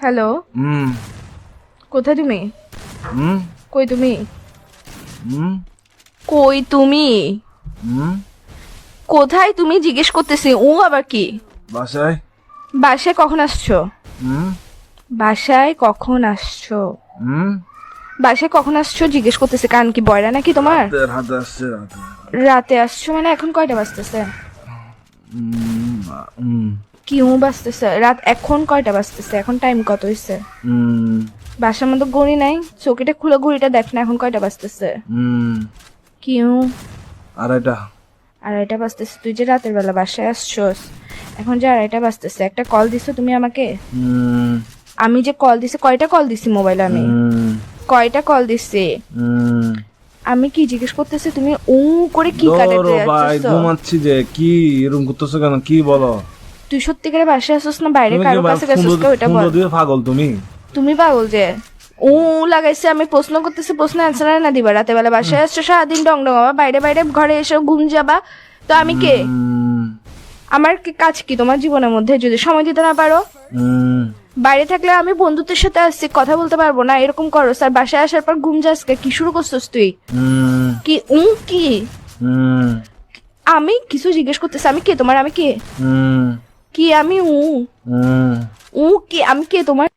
Hello, কোথায় তুমি? কই তুমি? কই তুমি? কোথায় তুমি জিজ্ঞেস করতেছি। আবার কি? বাসায়। বাসায় কখন আসছো? বাসায় কখন আসছো? বাসায় কখন আসছো জিজ্ঞেস করতেছে। কান কি বয়রা নাকি তোমার? হাতে আসছে রাতে। রাতে আসছো মানে এখন কয়টা বাজতেছে? কি বাজতেছে? রাত এখন কয়টা বাজতেছে? এখন টাইম কত হইছে? বাসার মধ্যে ঘড়ি নাই? চৌকিটা খুলে ঘড়িটা দেখ না, এখন কয়টা বাজতেছে? কি আড়াইটা বাজতেছে। তুই যে রাতের বেলা বাসায় আসছোস, এখন যে আড়াইটা বাজতেছে, একটা কল দিছো তুমি আমাকে? আমি যে কল দিছি, কয়টা কল দিছি মোবাইলে? আমি কয়টা কল দিছি? আমি কি জিজ্ঞেস করতেছি, তুমি করে কি কাটাতে যাচ্ছিস? ঘুমাচ্ছি যে। কি এরকম করতেছো কেন? কি বলো? তুই সত্যিকারে বাসায় আসছিস না বাইরে কারো কাছে গেছিস? ওইটা বল। পাগল তুমি? তুমি পাগল যে লাগাইছে। আমি প্রশ্ন করতেছি, প্রশ্ন অ্যান্সার না দিবা? রাতে বেলা বাসায় আসছো, সারাদিন ডং ডং আবার বাইরে বাইরে ঘরে এসে ঘুম যাবা। তো আমি কে? আমার কি কাজ কি তোমার জীবনের মধ্যে যদি সময় দিতে না পারো? বাইরে থাকলে আমি বন্ধুদের সাথে আসছি, কথা বলতে পারবো না? এরকম করো স্যার। বাসায় আসার পর ঘুম যাস, কি শুরু করছিস তুই? কি কি আমি কিছু জিজ্ঞেস করতেছি। আমি কে তোমার? আমি কে? কি আমি কি? আমি কে তোমার?